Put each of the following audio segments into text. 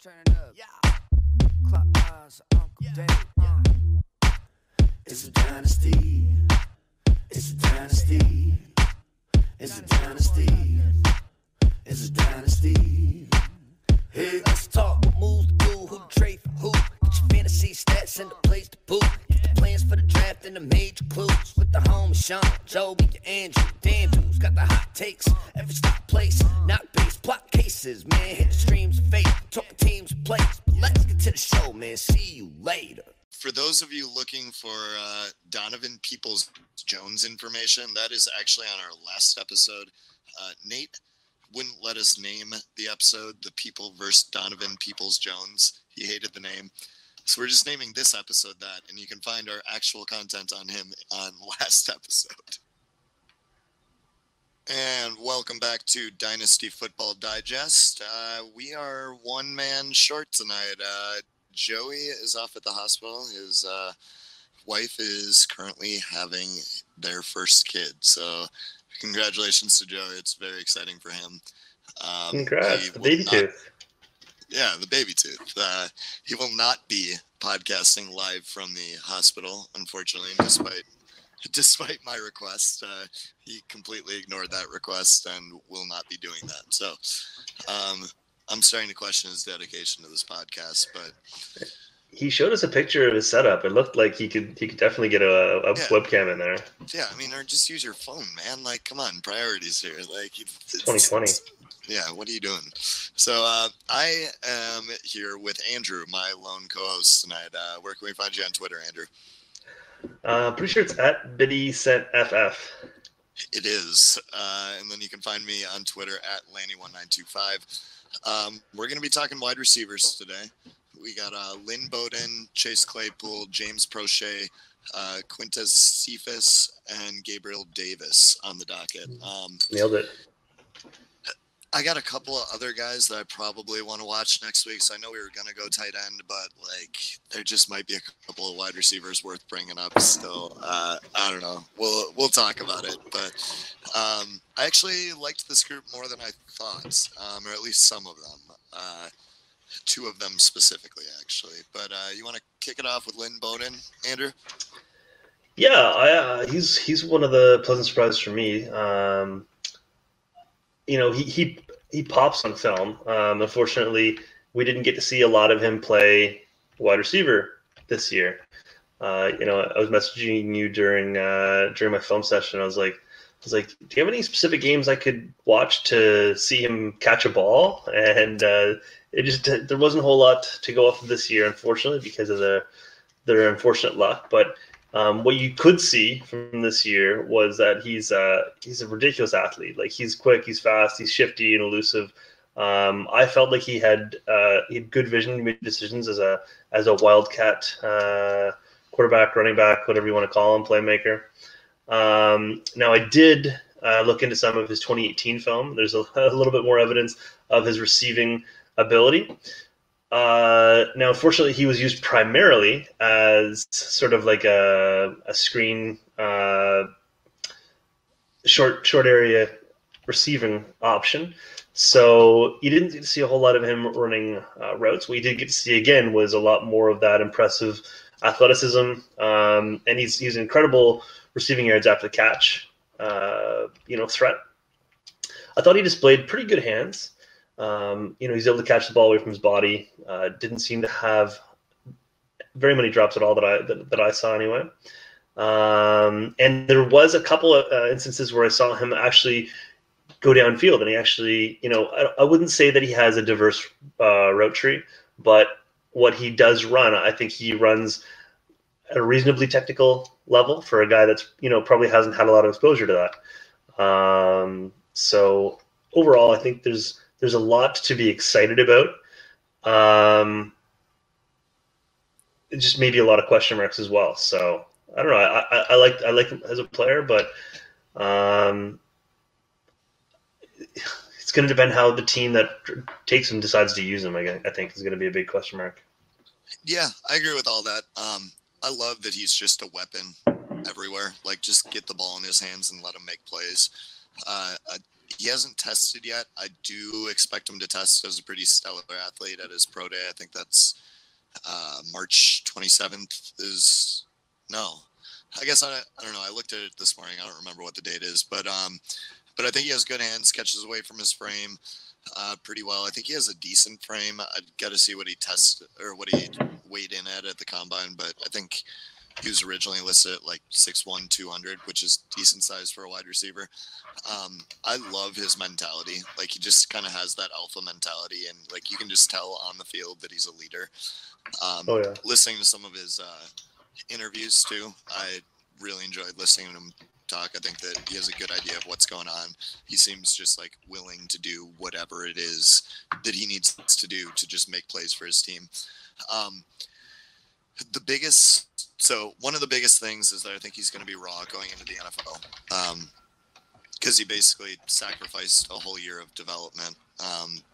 turn it up. Yeah. Clock eyes, Uncle Dave. It's a dynasty. It's a dynasty. It's a dynasty. It's a dynasty. Hey, let's talk. What moves to do? Who to trade for who? Get your fantasy stats and the place to boot. Get the plans for the draft and the major clues. With the homie Sean, Joby, and Andrew. Dan dudes got the hot takes. Every stop place, not base, plot cases. Man, hit the streams of fate. Talking teams and plays. But let's get to the show, man. See you later. For those of you looking for Donovan Peoples-Jones information, that is actually on our last episode. Nate wouldn't let us name the episode The People vs. Donovan Peoples-Jones. He hated the name. So we're just naming this episode that, and you can find our actual content on him on last episode. And welcome back to Dynasty Football Digest. We are one man short tonight. Joey is off at the hospital. His wife is currently having their first kid. So congratulations to Joey. It's very exciting for him. Congrats, the baby tooth. Yeah, the baby tooth. He will not be podcasting live from the hospital, unfortunately, despite my request. He completely ignored that request and will not be doing that. So I'm starting to question his dedication to this podcast, but he showed us a picture of his setup. It looked like he could definitely get a webcam in there. Yeah, I mean, or just use your phone, man. Like, come on, priorities here. Like, it's 2020. Yeah, what are you doing? So I am here with Andrew, my lone co-host tonight. Where can we find you on Twitter, Andrew? Pretty sure it's at BiddySentFF. It is. And then you can find me on Twitter at Lanny1925. We're going to be talking wide receivers today. We got Lynn Bowden, Chase Claypool, James Proche, Quintez Cephus, and Gabriel Davis on the docket. Nailed it. I got a couple of other guys that I probably want to watch next week. So I know we were going to go tight end, but like there just might be a couple of wide receivers worth bringing up still. I don't know. We'll talk about it. But I actually liked this group more than I thought, or at least some of them. Two of them specifically, actually. But you want to kick it off with Lynn Bowden, Andrew? Yeah, he's one of the pleasant surprises for me. He pops on film. Unfortunately, we didn't get to see a lot of him play wide receiver this year. I was messaging you during my film session. I was like, do you have any specific games I could watch to see him catch a ball? And there wasn't a whole lot to go off of this year, unfortunately, because of their unfortunate luck. But what you could see from this year was that he's a ridiculous athlete. Like, he's quick, he's fast, he's shifty and elusive. I felt like he had good vision to make decisions as a wildcat quarterback, running back, whatever you want to call him, playmaker. Now I did look into some of his 2018 film. There's a little bit more evidence of his receiving ability. Now, unfortunately, he was used primarily as sort of like a screen, short area receiving option. So you didn't get to see a whole lot of him running routes. What you did get to see again was a lot more of that impressive athleticism, and he's an incredible receiving yards after the catch, threat. I thought he displayed pretty good hands. He's able to catch the ball away from his body. Didn't seem to have very many drops at all that I saw anyway. And there was a couple of instances where I saw him actually go downfield, and he actually, I wouldn't say that he has a diverse route tree, but what he does run, I think he runs at a reasonably technical level for a guy that's, probably hasn't had a lot of exposure to that. So overall, I think there's a lot to be excited about. Just maybe a lot of question marks as well. So I don't know. I like him as a player, but it's going to depend how the team that takes him decides to use him. I think is going to be a big question mark. Yeah, I agree with all that. I love that he's just a weapon everywhere. Like, just get the ball in his hands and let him make plays. he hasn't tested yet. I do expect him to test as a pretty stellar athlete at his pro day. I think that's March 27th is no. I guess I don't know. I looked at it this morning. I don't remember what the date is, but I think he has good hands, catches away from his frame pretty well. I think he has a decent frame. I'd got to see what he tested or what he weighed in at the combine, but I think he was originally listed at like 6'1", 200, which is decent size for a wide receiver. I love his mentality. Like, he just kind of has that alpha mentality, and like you can just tell on the field that he's a leader. Listening to some of his interviews too, I really enjoyed listening to him talk. I think that he has a good idea of what's going on. He seems just like willing to do whatever it is that he needs to do to just make plays for his team. One of the biggest things is that I think he's going to be raw going into the NFL, because he basically sacrificed a whole year of development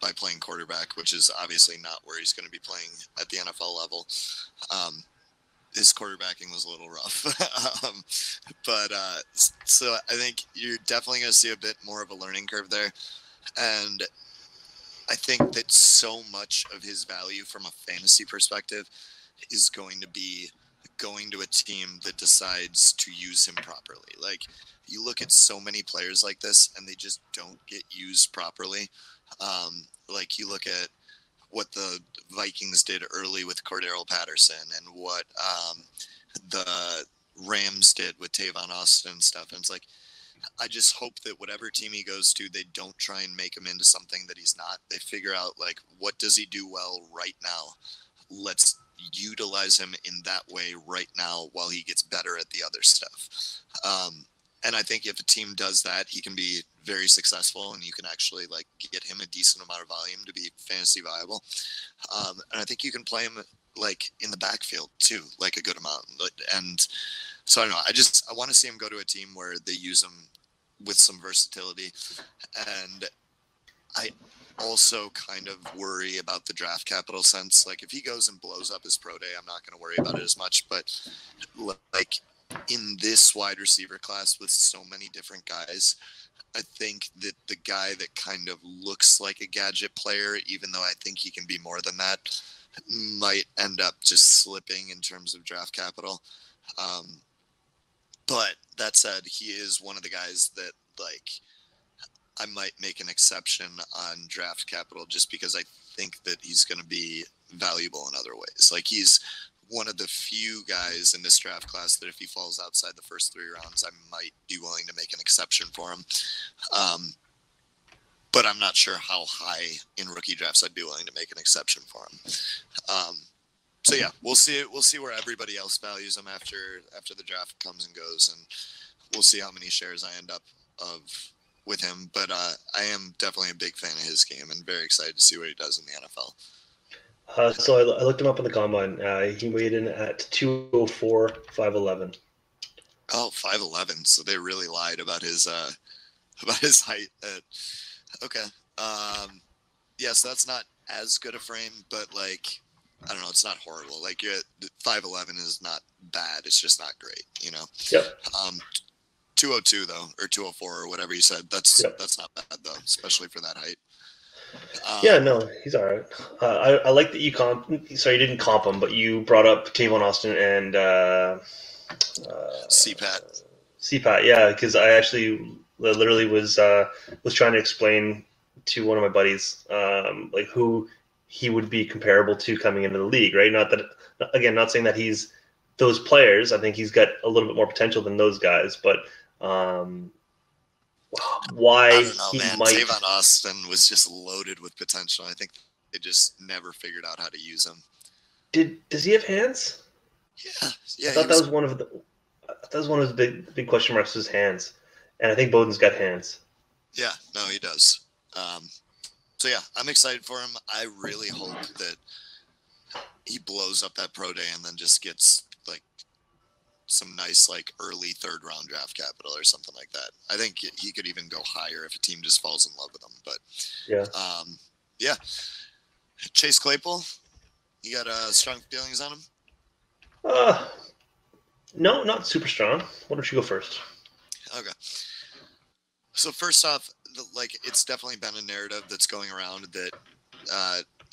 by playing quarterback, which is obviously not where he's going to be playing at the NFL level. His quarterbacking was a little rough. So I think you're definitely going to see a bit more of a learning curve there. And I think that so much of his value from a fantasy perspective is going to be going to a team that decides to use him properly. Like, you look at so many players like this and they just don't get used properly. Like, you look at what the Vikings did early with Cordero Patterson and what the Rams did with Tavon Austin and stuff. And it's like, I just hope that whatever team he goes to, they don't try and make him into something that he's not. They figure out, like, what does he do well right now? Let's utilize him in that way right now while he gets better at the other stuff. And I think if a team does that, he can be very successful, and you can actually like get him a decent amount of volume to be fantasy viable. And I think you can play him like in the backfield too, like a good amount. And so I don't know. I want to see him go to a team where they use him with some versatility. And I also kind of worry about the draft capital sense. Like, if he goes and blows up his pro day, I'm not going to worry about it as much. But like, in this wide receiver class with so many different guys, I think that the guy that kind of looks like a gadget player, even though I think he can be more than that, might end up just slipping in terms of draft capital. But that said, he is one of the guys that, like, I might make an exception on draft capital just because I think that he's going to be valuable in other ways. Like, he's one of the few guys in this draft class that if he falls outside the first 3 rounds, I might be willing to make an exception for him. But I'm not sure how high in rookie drafts I'd be willing to make an exception for him. So yeah, we'll see. We'll see where everybody else values him after the draft comes and goes, and we'll see how many shares I end up with him. But I am definitely a big fan of his game and very excited to see what he does in the NFL. So I looked him up in the combine. He weighed in at 204, 5'11". Oh, 5'11". So they really lied about his height. Okay. Yeah, so that's not as good a frame, but like, I don't know, it's not horrible. Like, 5'11" is not bad. It's just not great, you know? Yep. 202 though, or 204 or whatever you said. That's not bad though, especially for that height. Yeah, no, he's all right. I like that you sorry, you didn't comp him, but you brought up Tavon Austin and CPAT, yeah, because I actually literally was trying to explain to one of my buddies like who he would be comparable to coming into the league, right? Not saying that he's those players. I think he's got a little bit more potential than those guys, but why I don't know, he man. might... Tavon Austin was just loaded with potential. I think they just never figured out how to use him. Does he have hands? Yeah. I thought that was one of the big question marks, his hands, and I think Bowden's got hands. Yeah, no, he does. So yeah, I'm excited for him. I really hope that he blows up that pro day and then just gets like some nice like early 3rd round draft capital or something like that. I think he could even go higher if a team just falls in love with him. But yeah. Chase Claypool, you got strong feelings on him? No, not super strong. Why don't you go first? Okay. So first off, like it's definitely been a narrative that's going around that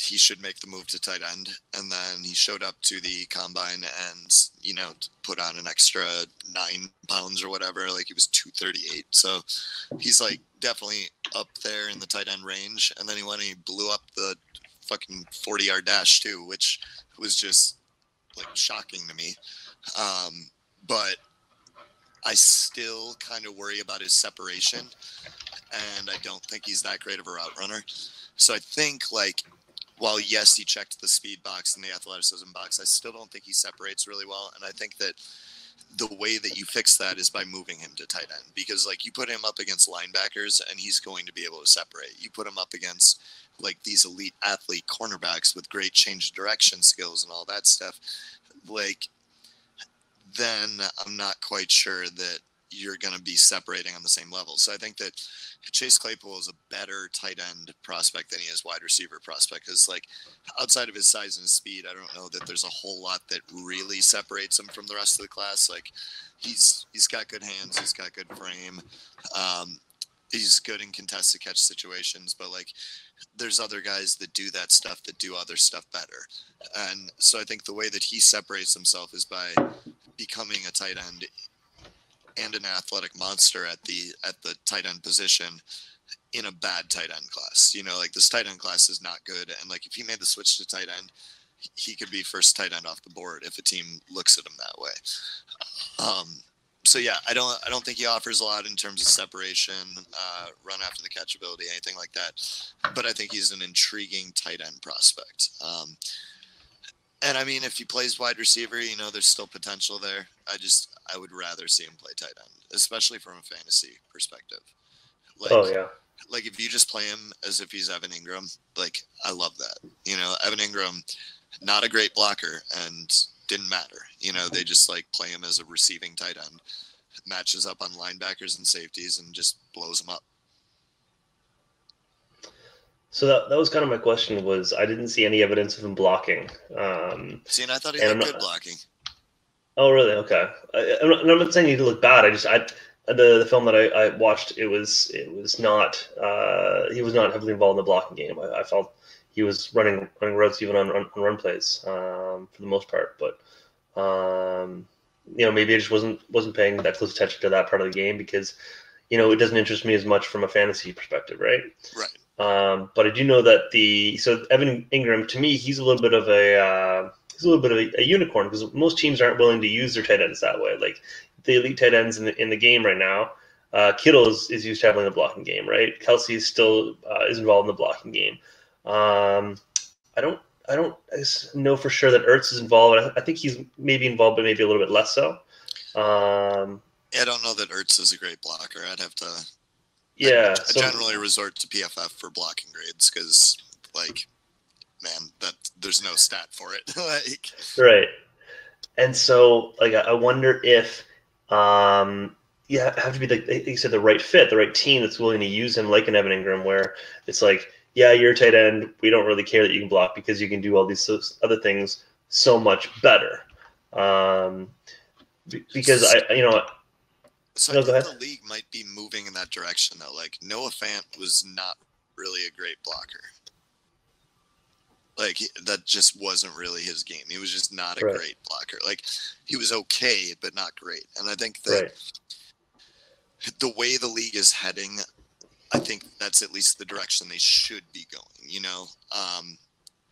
he should make the move to tight end, and then he showed up to the combine and put on an extra 9 pounds or whatever. Like he was 238, so he's like definitely up there in the tight end range. And then he went and he blew up the fucking 40-yard dash too, which was just like shocking to me. But I still kind of worry about his separation, and I don't think he's that great of a route runner. So I think, like, while yes, he checked the speed box and the athleticism box, I still don't think he separates really well. And I think that the way that you fix that is by moving him to tight end, because like you put him up against linebackers and he's going to be able to separate. You put him up against like these elite athlete cornerbacks with great change of direction skills and all that stuff, like then I'm not quite sure that you're going to be separating on the same level. So I think that Chase Claypool is a better tight end prospect than he is wide receiver prospect, because like outside of his size and speed, I don't know that there's a whole lot that really separates him from the rest of the class. Like he's got good hands, he's got good frame, he's good in contested catch situations, but like there's other guys that do that stuff that do other stuff better. And so I think the way that he separates himself is by becoming a tight end and an athletic monster at the tight end position in a bad tight end class. Like this tight end class is not good. And like, if he made the switch to tight end, he could be first tight end off the board if a team looks at him that way. So yeah, I don't think he offers a lot in terms of separation, run after the catch ability, anything like that. But I think he's an intriguing tight end prospect. And I mean, if he plays wide receiver, there's still potential there. I would rather see him play tight end, especially from a fantasy perspective. Like, oh yeah. Like if you just play him as if he's Evan Ingram, like I love that. Evan Ingram, not a great blocker and didn't matter. They just like play him as a receiving tight end, matches up on linebackers and safeties and just blows them up. So that was kind of my question. Was I didn't see any evidence of him blocking. See, and I thought he had good blocking. Oh, really? Okay. I'm not saying he looked bad. The film that I watched, it was not. He was not heavily involved in the blocking game. I felt he was running routes even on run plays for the most part. But maybe I just wasn't paying that close attention to that part of the game because it doesn't interest me as much from a fantasy perspective, right? Right. But I do know that Evan Ingram, to me, he's a little bit of a unicorn because most teams aren't willing to use their tight ends that way. Like the elite tight ends in the game right now, Kittle is used heavily in the blocking game, right? Kelsey is still is involved in the blocking game. I don't know for sure that Ertz is involved. I think he's maybe involved, but maybe a little bit less so. I don't know that Ertz is a great blocker. I'd have to. Yeah, I generally resort to PFF for blocking grades because, like, man, that there's no stat for it. Like, right. And so, like, I wonder if you have to be like you said, the right fit, the right team that's willing to use him, like an Evan Ingram, where it's like, yeah, you're a tight end. We don't really care that you can block because you can do all these other things so much better. Because So no, I go think ahead. the league might be moving in that direction, though. Like, Noah Fant was not really a great blocker. Like, that just wasn't really his game. He was just not a great blocker. Like, he was okay, but not great. And I think that the way the league is heading, I think that's at least the direction they should be going,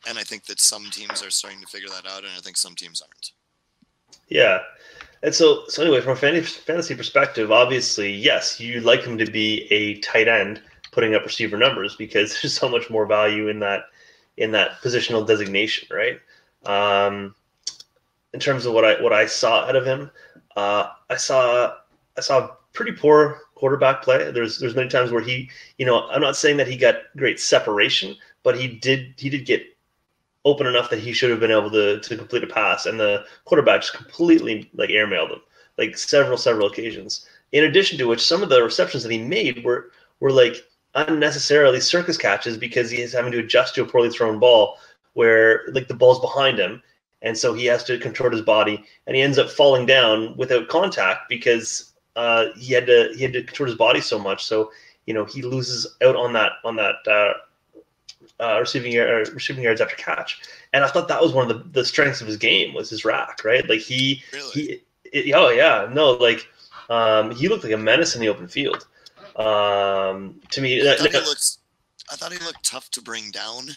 and I think that some teams are starting to figure that out, and I think some teams aren't. Yeah. And so anyway, from a fantasy perspective, obviously, yes, you'd like him to be a tight end putting up receiver numbers because there's so much more value in that positional designation, right? In terms of what I saw out of him, I saw pretty poor quarterback play. There's many times where he, I'm not saying that he got great separation, but he did get open enough that he should have been able to complete a pass, and the quarterback just completely like airmailed him, like several occasions. In addition to which, some of the receptions that he made were like unnecessarily circus catches because he is having to adjust to a poorly thrown ball where like the ball's behind him, and so he has to contort his body, and he ends up falling down without contact because he had to contort his body so much. So he loses out on that receiving yards after catch. And I thought that was one of the strengths of his game was his rack, right? Like Really? oh yeah, no, like he looked like a menace in the open field. To me, I thought he looked tough to bring down,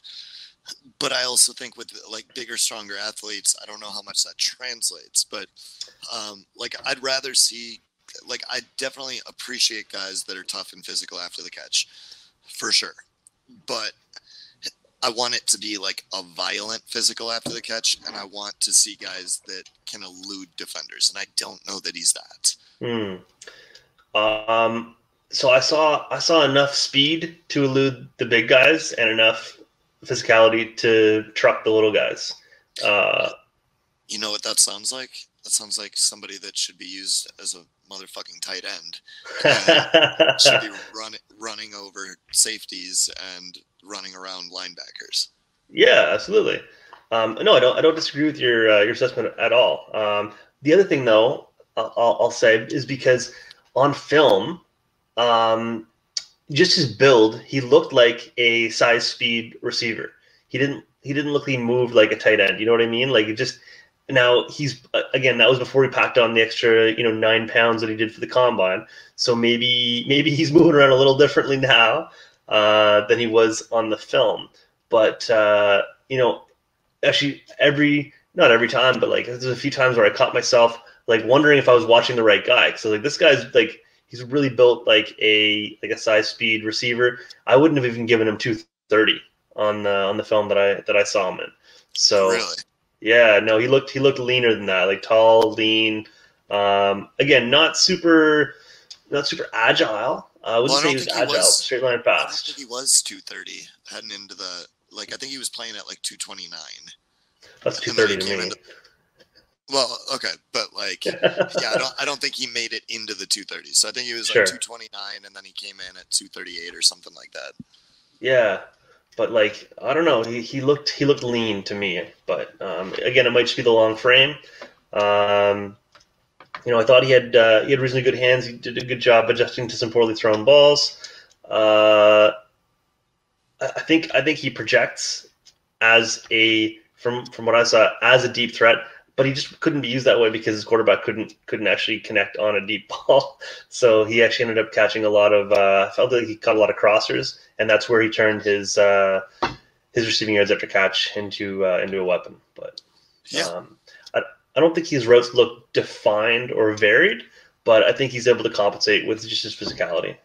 but I also think with like bigger, stronger athletes, I don't know how much that translates. But like I'd rather see, like I definitely appreciate guys that are tough and physical after the catch, for sure. But I want it to be like a violent physical after the catch, and I want to see guys that can elude defenders, and I don't know that he's that. So I saw enough speed to elude the big guys and enough physicality to truck the little guys. You know what that sounds like? That sounds like somebody that should be used as a motherfucking tight end. Should be running over safeties and running around linebackers. Yeah, absolutely. No, I don't disagree with your assessment at all. The other thing, though, I'll say is because on film, just his build, he looked like a size speed receiver. He didn't look like he moved like a tight end. You know what I mean? Like it just. Now he's again. That was before he packed on the extra, 9 pounds that he did for the combine. So maybe he's moving around a little differently now than he was on the film. But actually, not every time, but like there's a few times where I caught myself like wondering if I was watching the right guy. So like this guy's like he's really built like a size speed receiver. I wouldn't have even given him 230 on the film that I saw him in. So. Really? Yeah, no, he looked leaner than that, like tall, lean. Again, not super agile. I wouldn't say he was agile, straight line fast. I don't think he was 230 heading into the I think he was playing at like 229. That's 230 to me. Well, okay, but like, yeah, I don't think he made it into the 230s. So I think he was like 229, and then he came in at 238 or something like that. Yeah. But like I don't know, he looked lean to me. But again, it might just be the long frame. I thought he had reasonably good hands. He did a good job adjusting to some poorly thrown balls. I think he projects as from what I saw as a deep threat, but he just couldn't be used that way because his quarterback couldn't actually connect on a deep ball. So he actually ended up catching a lot of felt like he caught a lot of crossers, and that's where he turned his receiving yards after catch into a weapon. But yeah. I don't think his routes look defined or varied, but I think he's able to compensate with just his physicality.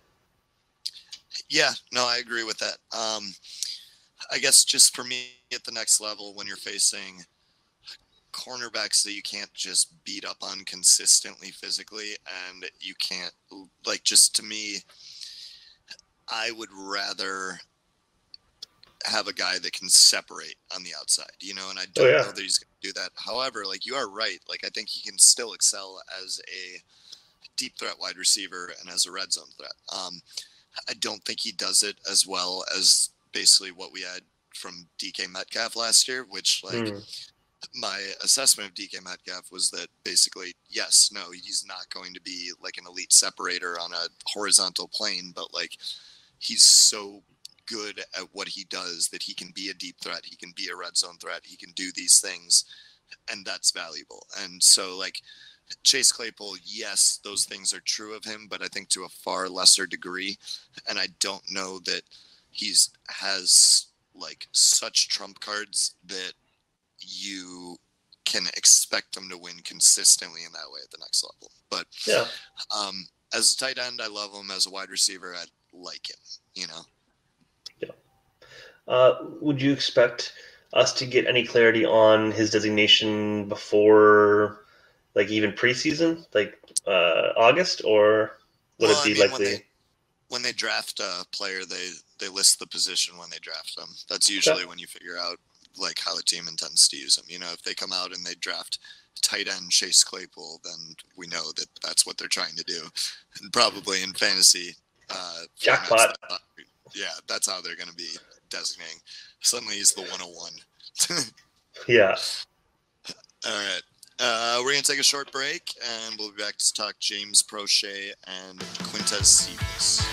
Yeah, no, I agree with that. I guess just for me at the next level, when you're facing cornerbacks that you can't just beat up on consistently physically, and you can't, like, just to me, I would rather have a guy that can separate on the outside, and I don't know that he's going to do that. However, like, you are right. Like, I think he can still excel as a deep threat wide receiver and as a red zone threat. I don't think he does it as well as basically what we had from DK Metcalf last year, which my assessment of DK Metcalf was that basically, yes, no, he's not going to be like an elite separator on a horizontal plane, but like he's so good at what he does that he can be a deep threat. He can be a red zone threat. He can do these things, and that's valuable. And so like Chase Claypool, yes, those things are true of him, but I think to a far lesser degree. And I don't know that has like such trump cards that you can expect them to win consistently in that way at the next level. But yeah, as a tight end, I love him. As a wide receiver, I like him, Yeah. Would you expect us to get any clarity on his designation before, like, even preseason, like August, or would it be likely? When they draft a player, they list the position when they draft them. That's usually when you figure out like how the team intends to use them. If they come out and they draft tight end Chase Claypool, then we know that that's what they're trying to do. And probably in fantasy, jackpot. Yeah, that's how they're going to be designating. Suddenly he's the 101. Yeah. All right. We're going to take a short break, and we'll be back to talk James Proche and Quintez Cephus.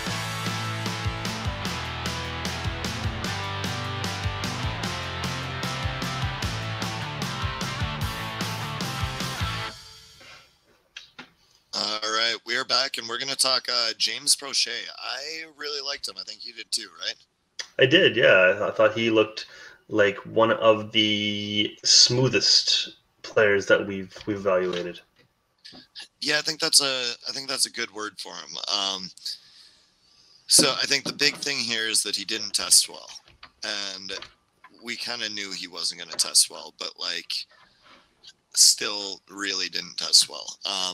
back, and we're going to talk James Proche. I really liked him. I think you did too, right? I did, yeah. I thought he looked like one of the smoothest players that we've evaluated. Yeah, I think that's a good word for him. So I think the big thing here is that he didn't test well, and we kind of knew he wasn't going to test well, but like still really didn't test well. I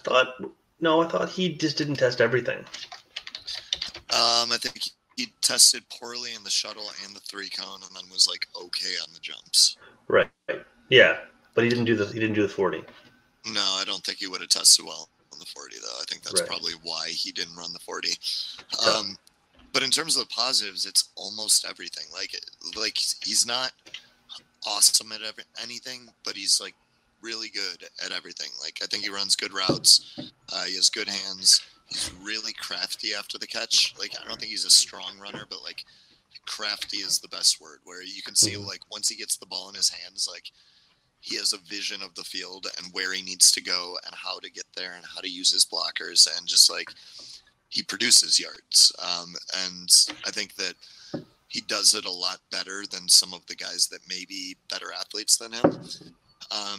thought he just didn't test everything. I think he tested poorly in the shuttle and the 3-cone, and then was like okay on the jumps. Right. Yeah, but he didn't do the 40. No, I don't think he would have tested well on the 40 though. I think that's Right. probably why he didn't run the 40. Yeah. But in terms of the positives, it's almost everything. Like he's not awesome at anything, but he's like really good at everything. Like I think he runs good routes. He has good hands. He's really crafty after the catch. Like I don't think he's a strong runner, but like crafty is the best word. Where you can see like once he gets the ball in his hands, like he has a vision of the field and where he needs to go and how to get there and how to use his blockers, and just like he produces yards. And I think that he does it a lot better than some of the guys that may be better athletes than him.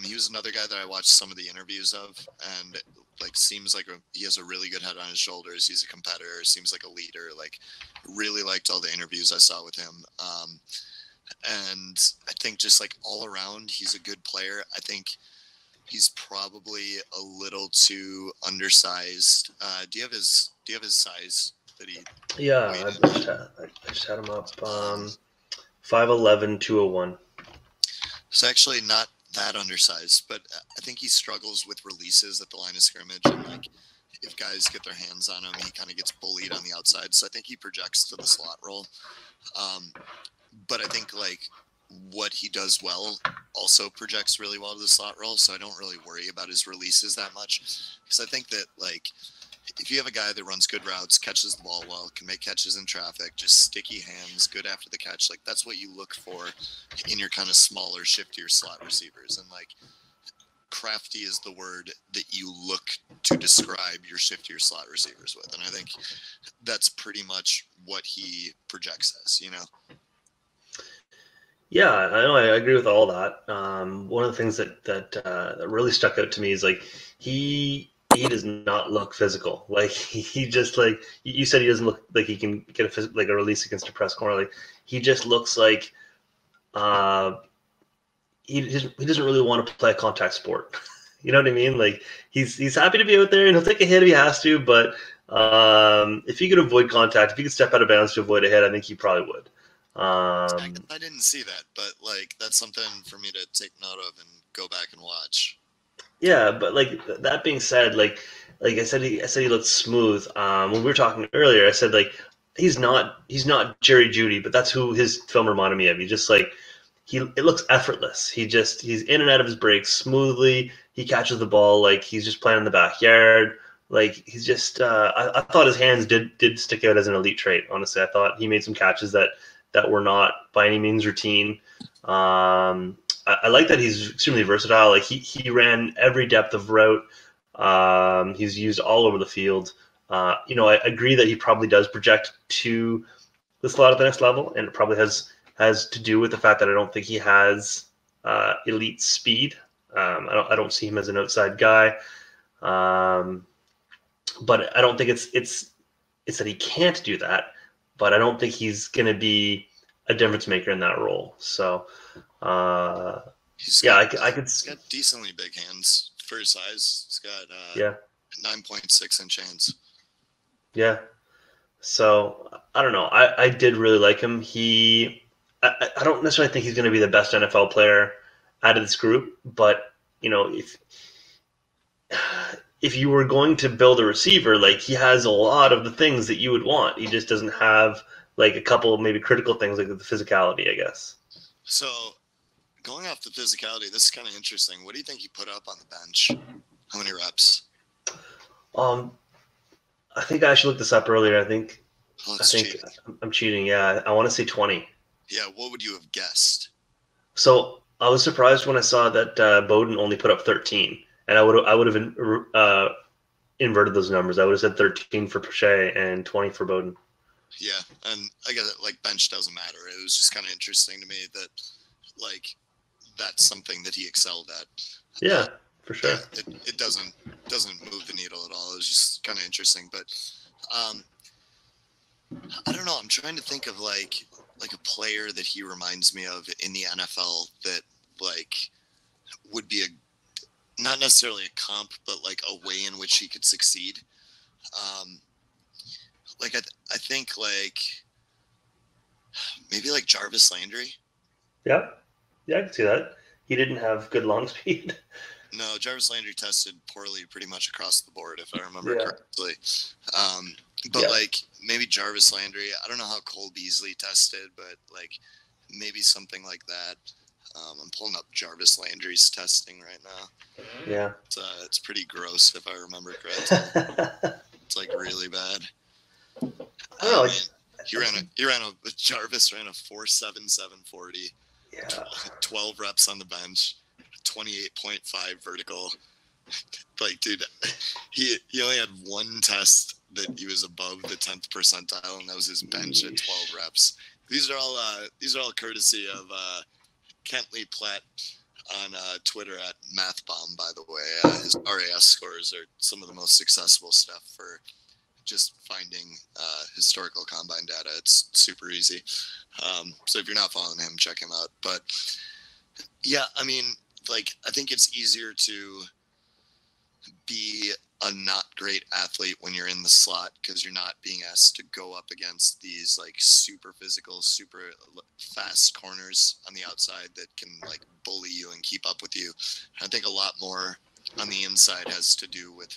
He was another guy that I watched some of the interviews of, and like seems like he has a really good head on his shoulders. He's a competitor, seems like a leader. Like really liked all the interviews I saw with him. And I think just like all around, he's a good player. I think he's probably a little too undersized. Do you have his size that he? Yeah, I just had him up. 5'11", 201. It's actually not that undersized, but I think he struggles with releases at the line of scrimmage, and like if guys get their hands on him, he kind of gets bullied on the outside. So I think he projects to the slot role. But I think like what he does well also projects really well to the slot role. So I don't really worry about his releases that much, because I think that like if you have a guy that runs good routes, catches the ball well, can make catches in traffic, just sticky hands, good after the catch, like that's what you look for in your kind of smaller, shiftier slot receivers. And like crafty is the word that you look to describe your shiftier slot receivers with. And I think that's pretty much what he projects as, you know? Yeah, I know. I agree with all that. One of the things that really stuck out to me is like he does not look physical. Like he just like you said, he doesn't look like he can get a release against a press corner. Like he just looks like he doesn't really want to play a contact sport. You know what I mean? Like he's happy to be out there and he'll take a hit if he has to. But if he could avoid contact, if he could step out of bounds to avoid a hit, I think he probably would. I didn't see that, but like that's something for me to take note of and go back and watch. Yeah, but like that being said, like I said he looked smooth. When we were talking earlier, I said like he's not Jerry Jeudy, but that's who his film reminded me of. He just like it looks effortless. He's in and out of his breaks smoothly. He catches the ball like he's just playing in the backyard. Like he's just I thought his hands did stick out as an elite trait. Honestly, I thought he made some catches that were not by any means routine. I like that he's extremely versatile. Like he ran every depth of route. He's used all over the field. I agree that he probably does project to the slot at the next level, and it probably has to do with the fact that I don't think he has elite speed. I don't see him as an outside guy. But I don't think it's that he can't do that. But I don't think he's going to be a difference maker in that role. So, I could. He's got decently big hands for his size. He's got 9.6 inch hands. Yeah. So I don't know. I did really like him. I don't necessarily think he's going to be the best NFL player out of this group, but if you were going to build a receiver, like he has a lot of the things that you would want. He just doesn't have like a couple of maybe critical things like the physicality, I guess. So going off the physicality, this is kind of interesting. What do you think he put up on the bench? How many reps? I think I should look this up earlier. I think cheating. I'm cheating. Yeah, I want to say 20. Yeah, what would you have guessed? So I was surprised when I saw that Bowden only put up 13, and I would have inverted those numbers. I would have said 13 for Proche and 20 for Bowden. Yeah, and I guess like bench doesn't matter. It was just kind of interesting to me that like that's something that he excelled at. Yeah, for sure. Yeah, it doesn't move the needle at all. It was just kind of interesting, but I don't know. I'm trying to think of like a player that he reminds me of in the NFL that like would be not necessarily a comp, but like a way in which he could succeed. Like I think like maybe like Jarvis Landry. Yeah, I can see that. He didn't have good long speed. No, Jarvis Landry tested poorly pretty much across the board, if I remember correctly. But like maybe Jarvis Landry. I don't know how Cole Beasley tested, but like maybe something like that. I'm pulling up Jarvis Landry's testing right now. Yeah, it's pretty gross if I remember correctly. It's like really bad. Oh, Jarvis ran a 4.7740. Yeah. 12 reps on the bench, 28.5 vertical. Like, dude, he only had one test that he was above the 10th percentile, and that was his bench at 12 reps. These are all courtesy of Kentley Platt on Twitter at MathBomb, by the way. His RAS scores are some of the most accessible stuff for just finding historical combine data. It's super easy. So if you're not following him, check him out. But yeah, I mean, like, I think it's easier to be a not great athlete when you're in the slot because you're not being asked to go up against these like super physical, super fast corners on the outside that can like bully you and keep up with you. I think a lot more on the inside has to do with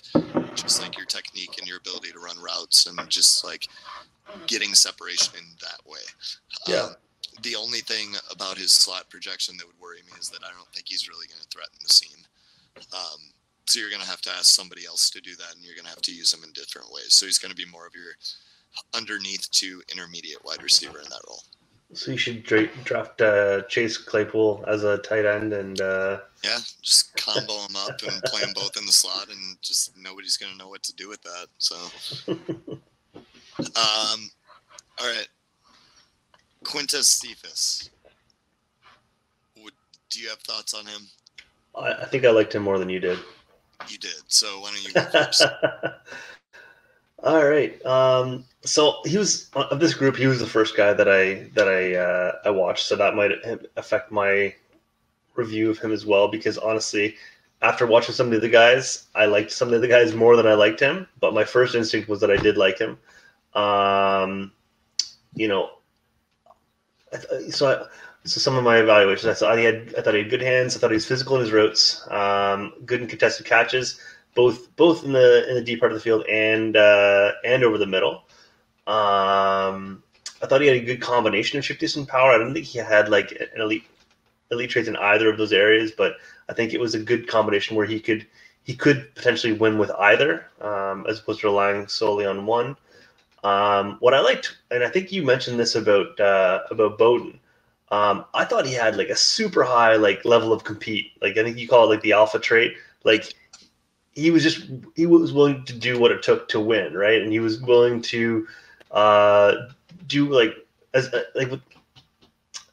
just like your technique and your ability to run routes and just like getting separation in that way. Yeah. The only thing about his slot projection that would worry me is that I don't think he's really going to threaten the seam. So you're going to have to ask somebody else to do that, and you're going to have to use him in different ways. So he's going to be more of your underneath to intermediate wide receiver in that role. So you should draft Chase Claypool as a tight end, and yeah, just combo them up and play them both in the slot, and just nobody's going to know what to do with that. So, all right, Quintez Cephus. Do you have thoughts on him? I think I liked him more than you did. You did. So why don't you go first? All right. So he was of this group. He was the first guy that I watched. So that might affect my review of him as well. Because honestly, after watching some of the other guys, I liked some of the other guys more than I liked him. But my first instinct was that I did like him. So some of my evaluations, I thought he had good hands. I thought he was physical in his routes, good in contested catches, both in the deep part of the field and over the middle. I thought he had a good combination of shiftiness and power. I don't think he had like an elite traits in either of those areas, but I think it was a good combination where he could potentially win with either, as opposed to relying solely on one. What I liked, and I think you mentioned this about Bowden. I thought he had like a super high like level of compete. Like I think you call it like the alpha trait. Like he was willing to do what it took to win, right? And he was willing to do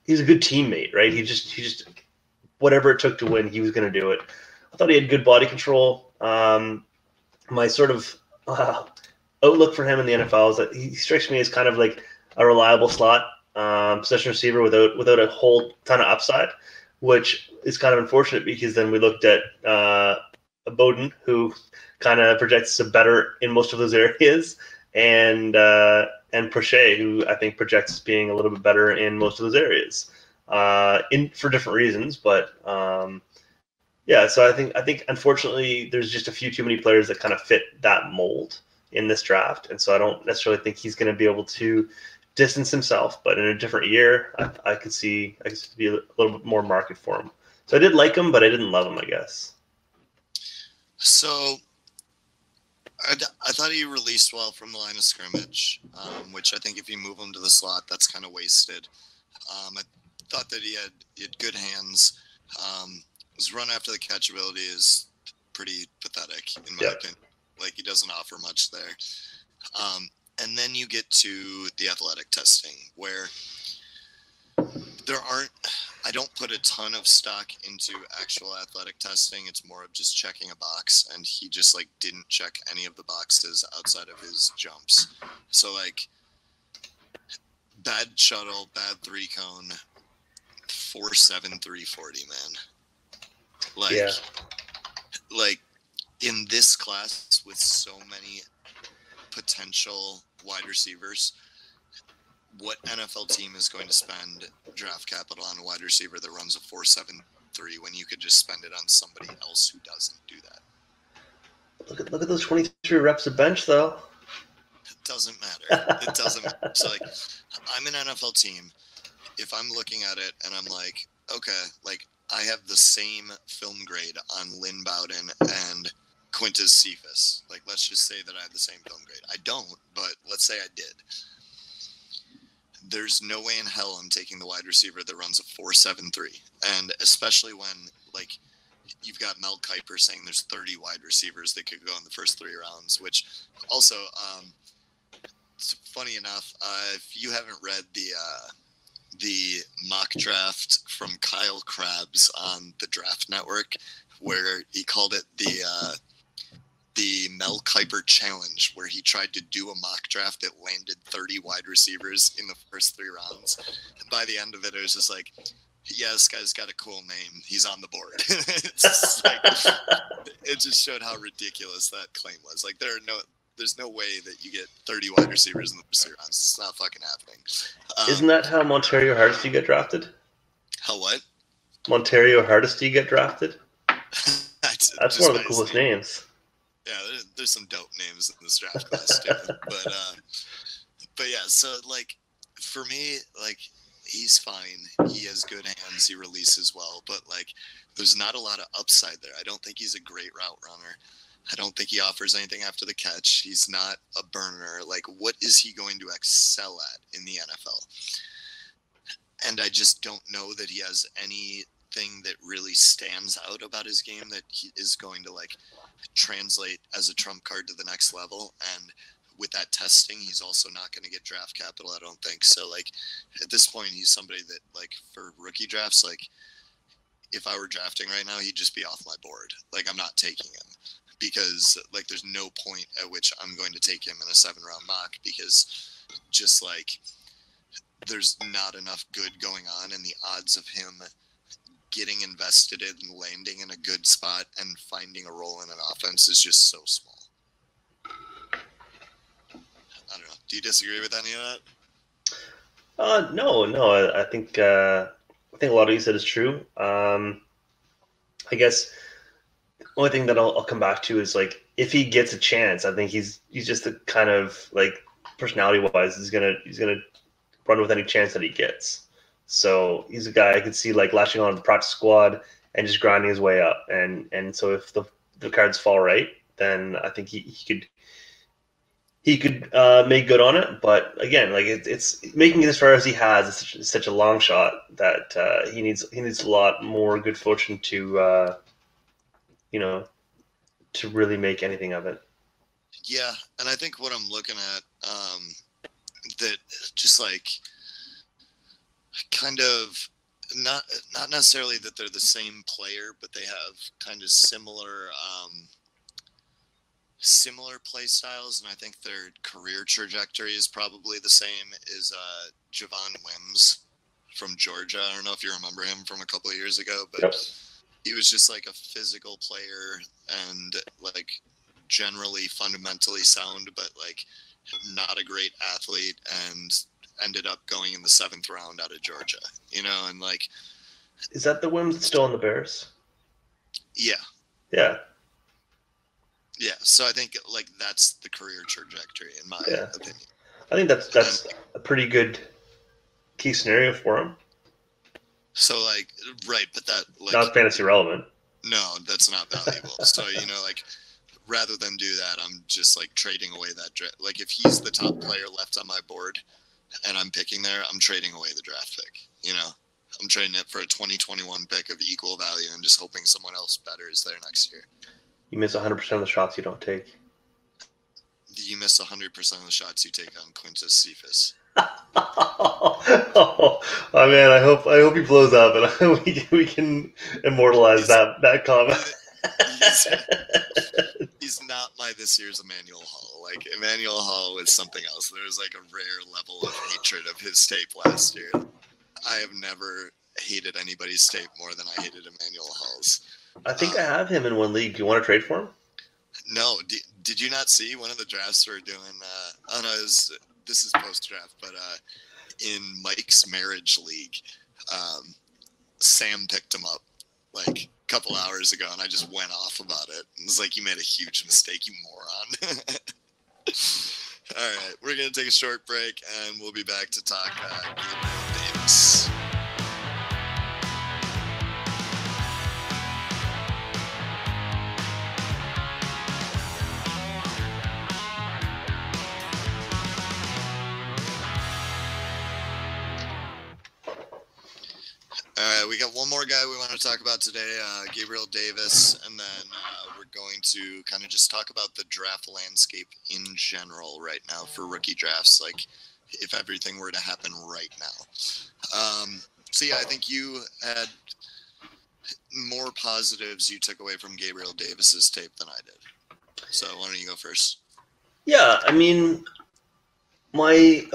he's a good teammate, right? He just whatever it took to win, he was going to do it. I thought he had good body control. My sort of outlook for him in the NFL is that he strikes me as kind of like a reliable slot possession receiver without a whole ton of upside, which is kind of unfortunate because then we looked at Bowden, who kind of projects better in most of those areas, and Proche, who I think projects as being a little bit better in most of those areas, for different reasons. But yeah, so I think unfortunately there's just a few too many players that kind of fit that mold in this draft, and so I don't necessarily think he's going to be able to distance himself, but in a different year, I could see be a little bit more market for him. So I did like him, but I didn't love him, I guess. So I thought he released well from the line of scrimmage, which I think if you move him to the slot, that's kind of wasted. I thought that he had good hands. His run after the catch ability is pretty pathetic in my opinion. Like, he doesn't offer much there. And then you get to the athletic testing, where I don't put a ton of stock into actual athletic testing. It's more of just checking a box, and he just like didn't check any of the boxes outside of his jumps. So like, bad shuttle, bad 3-cone, 4.7 340, man. Like in this class with so many potential wide receivers, what NFL team is going to spend draft capital on a wide receiver that runs a 4.73 when you could just spend it on somebody else who doesn't do that? Look at those 23 reps of bench, though. It doesn't matter. It doesn't matter. So, like, I'm an NFL team. If I'm looking at it and I'm like, okay, like, I have the same film grade on Lynn Bowden and Quintus Cephus. Like, let's just say that I have the same film grade. I don't, but let's say I did. There's no way in hell I'm taking the wide receiver that runs a 4.73. And especially when, like, you've got Mel Kiper saying there's 30 wide receivers that could go in the first 3 rounds, which also, it's funny enough, if you haven't read the mock draft from Kyle Krabs on the Draft Network, where he called it the Mel Kiper Challenge, where he tried to do a mock draft that landed 30 wide receivers in the first 3 rounds. And by the end of it, it was just like, yeah, this guy's got a cool name. He's on the board. It's just like, it just showed how ridiculous that claim was. Like, there's no way that you get 30 wide receivers in the first 3 rounds. It's not fucking happening. Isn't that how Montario Hardesty got drafted? How what? Montario Hardesty get drafted? That's one of the coolest names. Yeah, there's some dope names in this draft class too. But yeah, so like, for me, like, he's fine. He has good hands. He releases well, but like, there's not a lot of upside there. I don't think he's a great route runner. I don't think he offers anything after the catch. He's not a burner. Like, what is he going to excel at in the NFL? And I just don't know that he has anything that really stands out about his game that he is going to like translate as a trump card to the next level. And with that testing, he's also not going to get draft capital, I don't think. So like, at this point, he's somebody that, like, for rookie drafts, like, if I were drafting right now, he'd just be off my board. Like, I'm not taking him, because like, there's no point at which I'm going to take him in a 7-round mock, because just like, there's not enough good going on, and the odds of him getting invested in and landing in a good spot and finding a role in an offense is just so small. I don't know. Do you disagree with any of that? No. I think a lot of what you said is true. I guess the only thing that I'll come back to is, like, if he gets a chance, I think he's just the kind of, like, personality wise, he's gonna run with any chance that he gets. So he's a guy I could see, like, latching on to the practice squad and just grinding his way up. And so if the cards fall right, then I think he could make good on it. But again, like, it's making it as far as he has is such a long shot that he needs a lot more good fortune to to really make anything of it. Yeah, and I think what I'm looking at, that just like, kind of not necessarily that they're the same player, but they have kind of similar play styles, and I think their career trajectory is probably the same, is Javon Wims from Georgia. I don't know if you remember him from a couple of years ago, but yep. He was just like a physical player and like generally fundamentally sound, but like not a great athlete, and ended up going in the 7th round out of Georgia, and like. Is that the Wims that's still on the Bears? Yeah. Yeah. Yeah. So I think like that's the career trajectory in my opinion. I think that's a pretty good key scenario for him. So like, right. But that, like, not fantasy relevant. No, that's not valuable. So, like, rather than do that, I'm just like trading away that draft. Like, if he's the top player left on my board and I'm picking there, I'm trading away the draft pick, I'm trading it for a 2021 pick of equal value and just hoping someone else better is there next year. You miss 100% of the shots you don't take. You miss 100% of the shots you take on Quintus Cephus. Oh man, I hope he blows up, and I hope we can immortalize that comment. He's not my this year's Emmanuel Hall. Like, Emmanuel Hall was something else. There was like a rare level of hatred of his tape last year. I have never hated anybody's tape more than I hated Emmanuel Hall's. I think I have him in one league. Do you want to trade for him? No. Did you not see one of the drafts we're doing? This is post-draft, but in Mike's marriage league, Sam picked him up like a couple hours ago, and I just went off about it. It was like, you made a huge mistake, you moron. All right, we're going to take a short break, and we'll be back to talk Gabriel Davis. All right, we got one more guy we want to talk about today, Gabriel Davis, and then we're going to kind of just talk about the draft landscape in general right now for rookie drafts, like if everything were to happen right now. So yeah, I think you had more positives you took away from Gabriel Davis's tape than I did. So why don't you go first? Yeah, I mean, my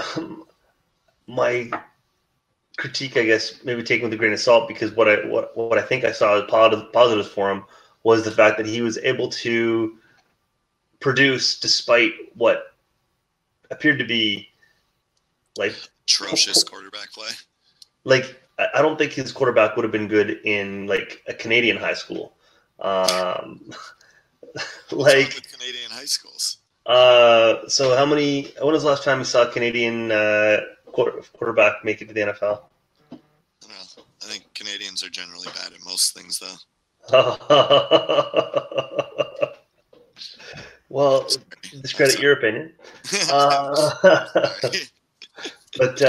critique, I guess, maybe taken with a grain of salt, because what I think I saw as positives for him was the fact that he was able to produce despite what appeared to be like atrocious quarterback play. Like, I don't think his quarterback would have been good in like a Canadian high school. Like with Canadian high schools. So when was the last time you saw a Canadian quarterback make it to the NFL? I think Canadians are generally bad at most things, though. Well, discredit your opinion. But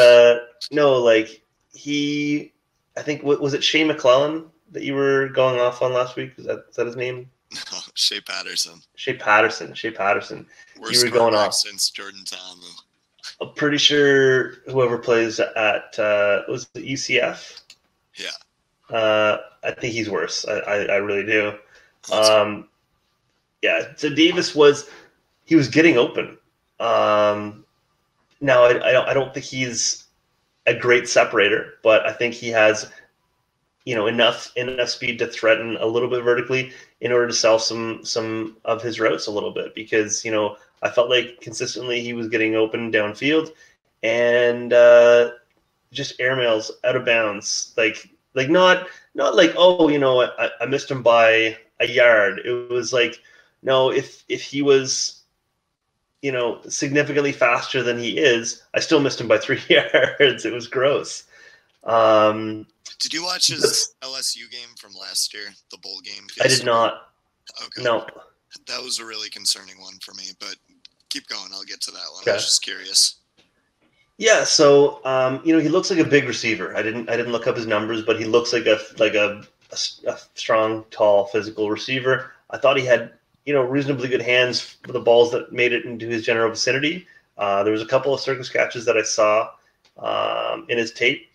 no, like I think, was it Shea McClellan that you were going off on last week? Is that his name? No, Shea Patterson. Shea Patterson. Worst you were going off since Jordan Tom. I'm pretty sure whoever plays at was it UCF? Yeah. I think he's worse. I really do. Yeah. So Davis was getting open. Now I don't think he's a great separator, but I think he has, enough speed to threaten a little bit vertically in order to sell some of his routes a little bit, because I felt like consistently he was getting open downfield and just airmails out of bounds, like not like, oh, I missed him by a yard. It was like, no, if he was significantly faster than he is, I still missed him by 3 yards. It was gross. Did you watch his LSU game from last year, the bowl game? I did not. Okay. No. That was a really concerning one for me, but keep going. I'll get to that one. Okay. I was just curious. Yeah, so he looks like a big receiver. I didn't look up his numbers, but he looks like a strong, tall, physical receiver. I thought he had reasonably good hands for the balls that made it into his general vicinity. There was a couple of circus catches that I saw in his tape.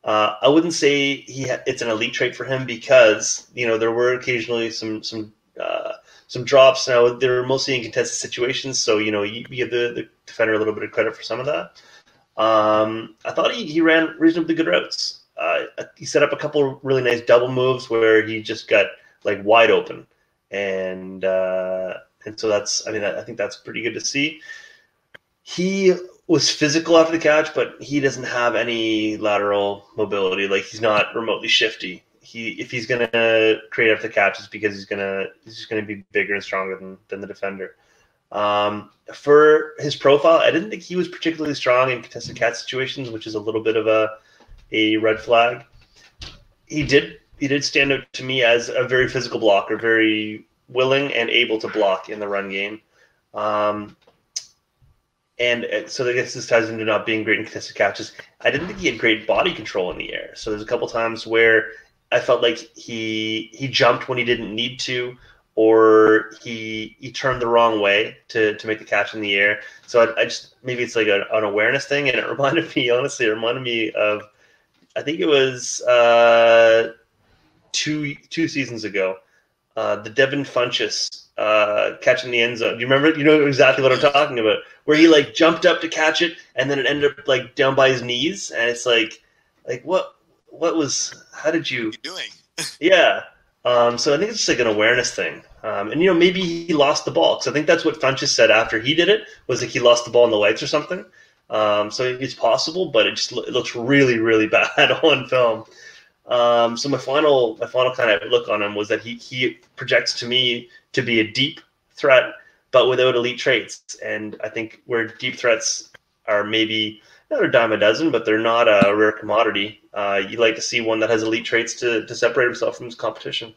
I wouldn't say it's an elite trait for him, because there were occasionally some drops. Now they were mostly in contested situations, so you give the defender a little bit of credit for some of that. I thought he ran reasonably good routes. He set up a couple really nice double moves where he just got like wide open, and so that's, I think that's pretty good to see. He was physical after the catch, but he doesn't have any lateral mobility. Like, he's not remotely shifty. If he's gonna create after the catch, it's because he's just gonna be bigger and stronger than the defender. For his profile, I didn't think he was particularly strong in contested catch situations, which is a little bit of a red flag. He did stand out to me as a very physical blocker, very willing and able to block in the run game. And so I guess this ties into not being great in contested catches. I didn't think he had great body control in the air. So there's a couple times where I felt like he jumped when he didn't need to, or he turned the wrong way to make the catch in the air. So I just, maybe it's like an awareness thing, and it reminded me of, I think it was two seasons ago, the Devin Funchess catch in the end zone. Do you remember? You know exactly what I'm talking about, where he like jumped up to catch it, and then it ended up like down by his knees, and it's like what was, how did you? What are you doing? Yeah. So I think it's just like an awareness thing. And, maybe he lost the ball. Because I think that's what Funchess said after he did it, was like he lost the ball in the lights or something. So it's possible, but it looks really, really bad on film. So my final kind of look on him was that he projects to me to be a deep threat, but without elite traits. And I think where deep threats are maybe not a dime a dozen, but they're not a rare commodity. You'd like to see one that has elite traits to separate himself from his competition.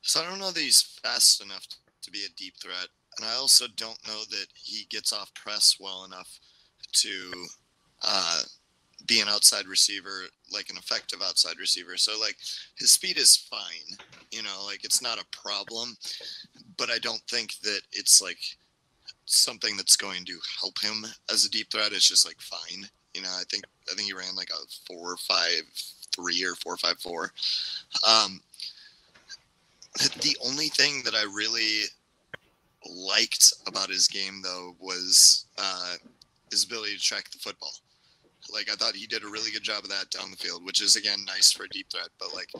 So I don't know that he's fast enough to be a deep threat, and I also don't know that he gets off press well enough to be an outside receiver, like an effective outside receiver. So like his speed is fine, like it's not a problem, but I don't think that it's like something that's going to help him as a deep threat. It's just like fine. I think he ran like a 4.53 or 4.54. The only thing that I really liked about his game, though, was his ability to track the football. Like, I thought he did a really good job of that down the field, which is, again, nice for a deep threat. But, like,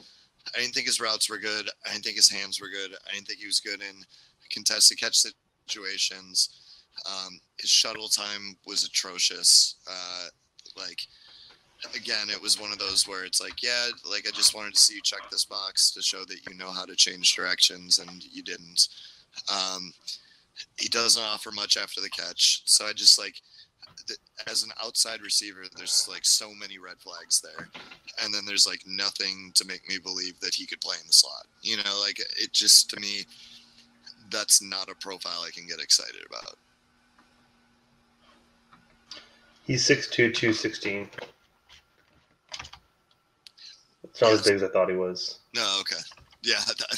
I didn't think his routes were good. I didn't think his hands were good. I didn't think he was good in contested catch situations. His shuttle time was atrocious. Again, it was one of those where it's like, yeah, like I just wanted to see you check this box to show that you know how to change directions, and you didn't. He doesn't offer much after the catch. So I just like, as an outside receiver, there's like so many red flags there. And then there's like nothing to make me believe that he could play in the slot. Like it just, to me, that's not a profile I can get excited about. He's 6'2", 216. It's not as big as I thought he was. No, okay. Yeah, I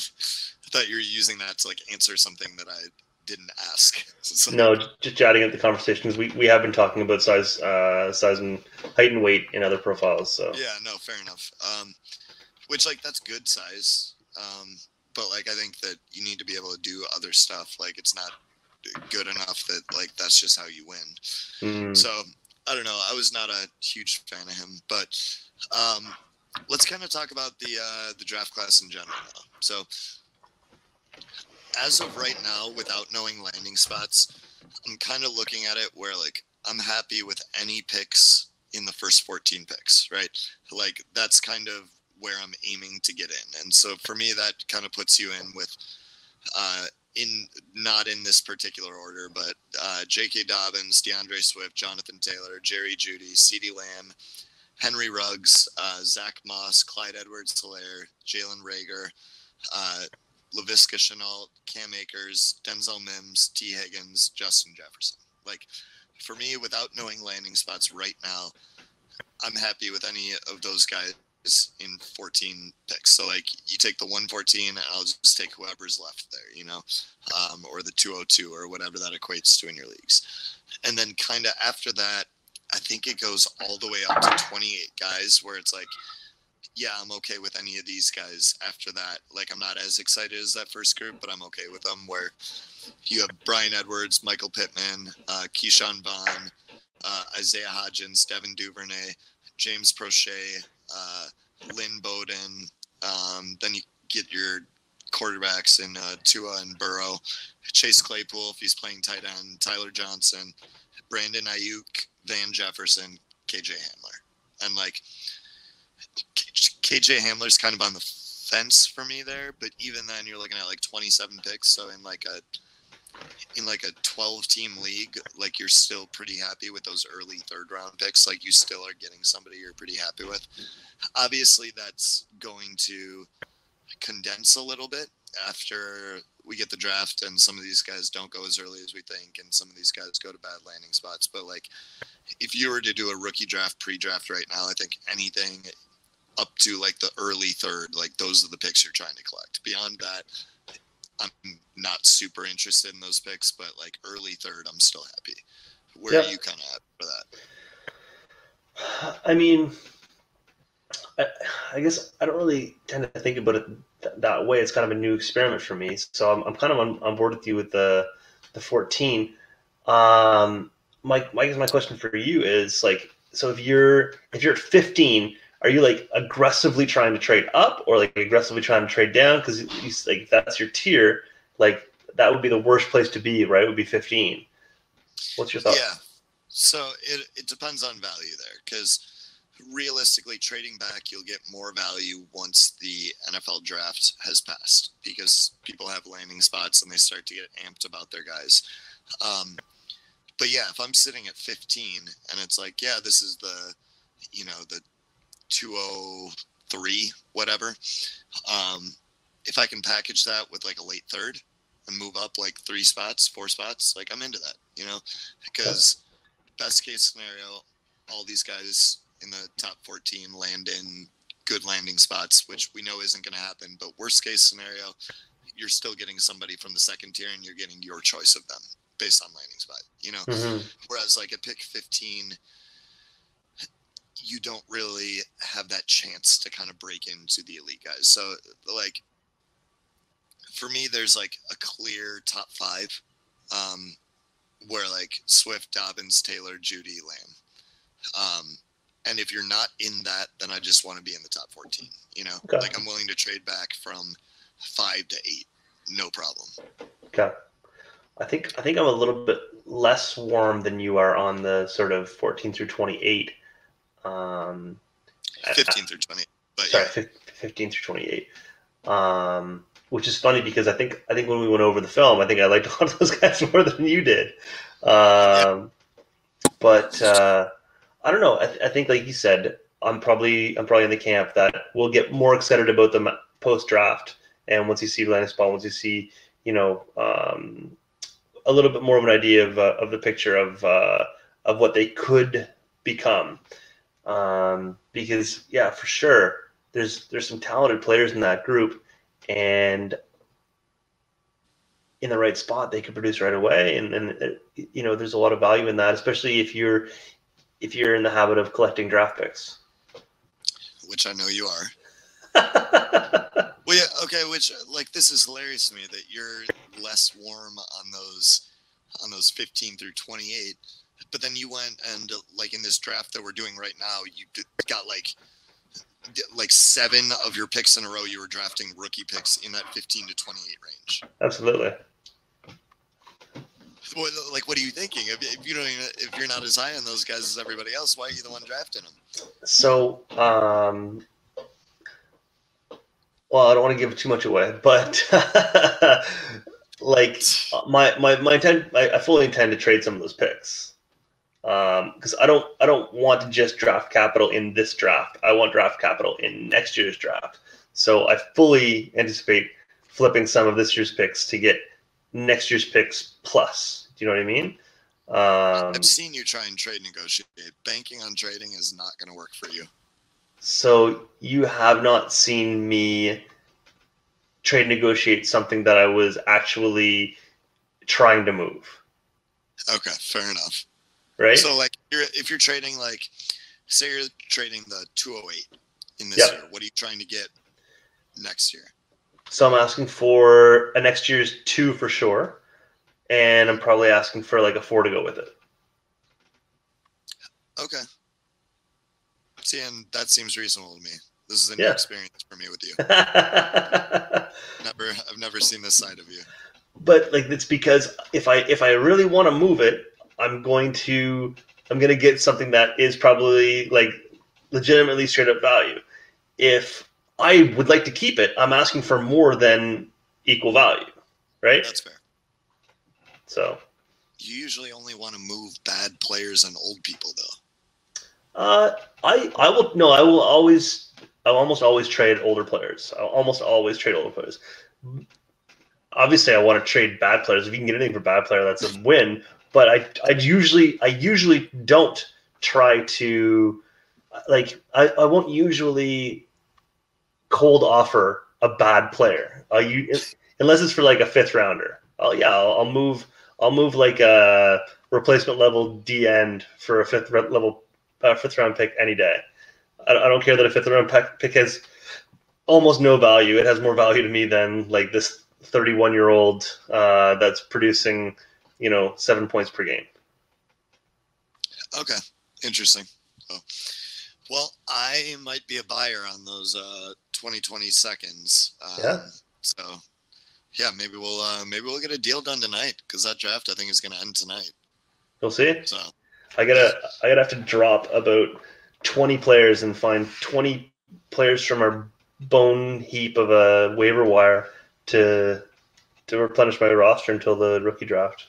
thought you were using that to like answer something that I didn't ask. No, just chatting at the conversations. We have been talking about size and height and weight in other profiles. So yeah, no, fair enough. Which like that's good size. But like I think that you need to be able to do other stuff. Like it's not good enough that like that's just how you win. So I don't know. I was not a huge fan of him, but let's kind of talk about the draft class in general now. So as of right now, without knowing landing spots, I'm kind of looking at it where like I'm happy with any picks in the first 14 picks, right? Like that's kind of where I'm aiming to get in. And so for me, that kind of puts you in with not in this particular order, but J.K. Dobbins, DeAndre Swift, Jonathan Taylor, Jerry Jeudy, CeeDee Lamb, Henry Ruggs, Zach Moss, Clyde Edwards-Helaire, Jalen Reagor, Laviska Shenault, Cam Akers, Denzel Mims, T. Higgins, Justin Jefferson. Like, for me, without knowing landing spots right now, I'm happy with any of those guys in 14 picks. So, like, you take the 114, and I'll just take whoever's left there, or the 202 or whatever that equates to in your leagues. And then kind of after that, I think it goes all the way up to 28 guys where it's like, yeah, I'm okay with any of these guys after that. Like, I'm not as excited as that first group, but I'm okay with them, where you have Bryan Edwards, Michael Pittman, Keyshawn Vaughn, Isaiah Hodgins, Devin Duvernay, James Proche, Lynn Bowden. Then you get your quarterbacks in Tua and Burrow, Chase Claypool if he's playing tight end, Tyler Johnson, Brandon Ayuk, Van Jefferson, KJ Hamler. And like KJ Hamler's kind of on the fence for me there, but even then you're looking at like 27 picks. So in like a 12 team league, like you're still pretty happy with those early third round picks. Like you still are getting somebody you're pretty happy with. Obviously that's going to condense a little bit after we get the draft and some of these guys don't go as early as we think and some of these guys go to bad landing spots. But like if you were to do a rookie draft pre-draft right now, I think anything up to like the early third, like those are the picks you're trying to collect. Beyond that, I'm not super interested in those picks, but like early third, I'm still happy. Where are you kind of at for that? I mean, I guess I don't really tend to think about it that way. It's kind of a new experiment for me, so I'm kind of on board with you with the 14. My question for you is like, so if you're at 15, are you like aggressively trying to trade up or like aggressively trying to trade down? Because like that's your tier, like that would be the worst place to be, right? It would be 15. What's your thought? Yeah. So it depends on value there, because realistically, trading back, you'll get more value once the NFL draft has passed, because people have landing spots and they start to get amped about their guys. But yeah, if I'm sitting at 15 and it's like, yeah, this is the 203, whatever. If I can package that with like a late third and move up like 3 spots, 4 spots, like I'm into that, because best case scenario, all these guys in the top 14 land in good landing spots, which we know isn't going to happen. But worst case scenario, you're still getting somebody from the second tier and you're getting your choice of them based on landing spot, Whereas like at pick 15, you don't really have that chance to kind of break into the elite guys. So like for me, there's like a clear top 5, where like Swift, Dobbins, Taylor, Judy, Lamb. And if you're not in that, then I just want to be in the top 14, Okay. Like I'm willing to trade back from 5 to 8. No problem. Okay. I think I'm a little bit less warm than you are on the sort of 14 through 28. 15 through 20. But sorry, yeah. 15 through 28. Which is funny because I think when we went over the film, I think I liked a lot of those guys more than you did. But I don't know. I think, like you said, I'm probably in the camp that we'll get more excited about them post draft, and once you see landing spot, once you see a little bit more of an idea of the picture of what they could become. Because yeah, for sure, there's some talented players in that group, and in the right spot, they could produce right away, and there's a lot of value in that, especially if you're in the habit of collecting draft picks, which I know you are. Well, yeah, okay. Which like this is hilarious to me that you're less warm on those 15 through 28, but then you went and like in this draft that we're doing right now, you got like 7 of your picks in a row. You were drafting rookie picks in that 15 to 28 range. Absolutely. Like, what are you thinking? If you're not as high on those guys as everybody else, why are you the one drafting them? So, well, I don't want to give too much away, but like my intent, I fully intend to trade some of those picks, because I don't want to just draft capital in this draft. I want draft capital in next year's draft. So I fully anticipate flipping some of this year's picks to get next year's picks plus. Do you know what I mean? I've seen you try and trade negotiate. Banking on trading is not going to work for you. So you have not seen me trade negotiate something that I was actually trying to move. Okay, fair enough. Right? So like if you're trading, like say you're trading the 208 in this year, what are you trying to get next year? So I'm asking for a next year's 2 for sure, and I'm probably asking for like a 4 to go with it. Okay. See, and that seems reasonable to me. This is a new experience for me with you. I've never seen this side of you. But like it's because if I really want to move it, I'm going to get something that is probably like legitimately straight up value. If I would like to keep it, I'm asking for more than equal value, right? That's fair. So you usually only want to move bad players and old people, though. I'll almost always trade older players. I'll almost always trade older players. Obviously, I want to trade bad players. If you can get anything for bad player, that's a win. But I usually don't try to, like, I won't usually cold offer a bad player. unless it's for like a fifth rounder. I'll move like a replacement level D end for a fifth round pick any day. I don't care that a fifth round pick has almost no value. It has more value to me than like this 31-year-old that's producing 7 points per game. Okay, interesting. Well, I might be a buyer on those 2020 seconds. Yeah. So, yeah, maybe we'll get a deal done tonight, because that draft I think is going to end tonight. We'll see. So I gotta have to drop about 20 players and find 20 players from our bone heap of a waiver wire to replenish my roster until the rookie draft.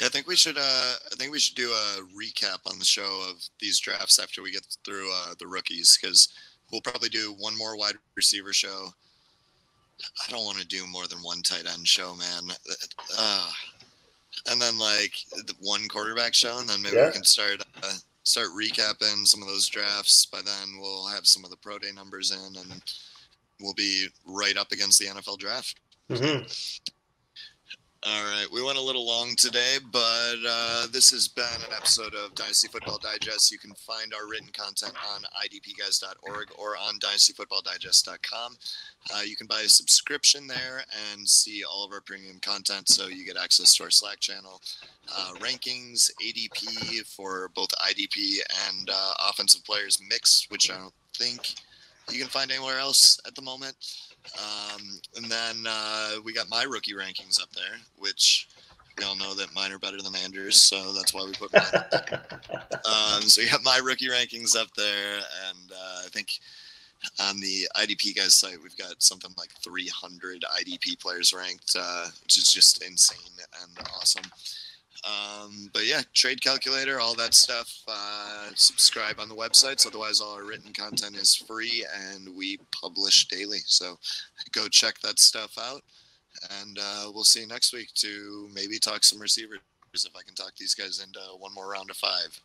Yeah, I think we should do a recap on the show of these drafts after we get through the rookies, because we'll probably do one more wide receiver show. I don't want to do more than one tight end show, man. And then like the one quarterback show, and then maybe we can start recapping some of those drafts. By then, we'll have some of the pro day numbers in, and we'll be right up against the NFL draft. Mm-hmm. All right, we went a little long today, but this has been an episode of Dynasty Football Digest. You can find our written content on idpguys.org or on dynastyfootballdigest.com. You can buy a subscription there and see all of our premium content, so you get access to our Slack channel, rankings, ADP for both IDP and offensive players mix, which I don't think you can find anywhere else at the moment. And then we got my rookie rankings up there, which we all know that mine are better than Andrew's, so that's why we put mine up there. So you got my rookie rankings up there, and I think on the IDP guys site we've got something like 300 IDP players ranked, which is just insane and awesome. But yeah, trade calculator, all that stuff. Subscribe on the websites. Otherwise, all our written content is free, and we publish daily. So go check that stuff out. And we'll see you next week to maybe talk some receivers, if I can talk these guys into one more round of 5.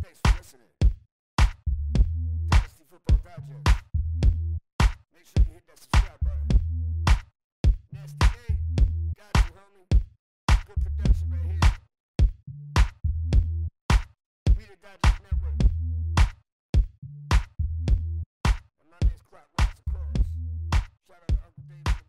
Thanks for listening. Dynasty Football Digest. Make sure you hit that subscribe button. Nasty Nate, got you, homie. Good production right here. We the Digest Network. And my name's Clockwise Across. Shout out to Uncle Dave.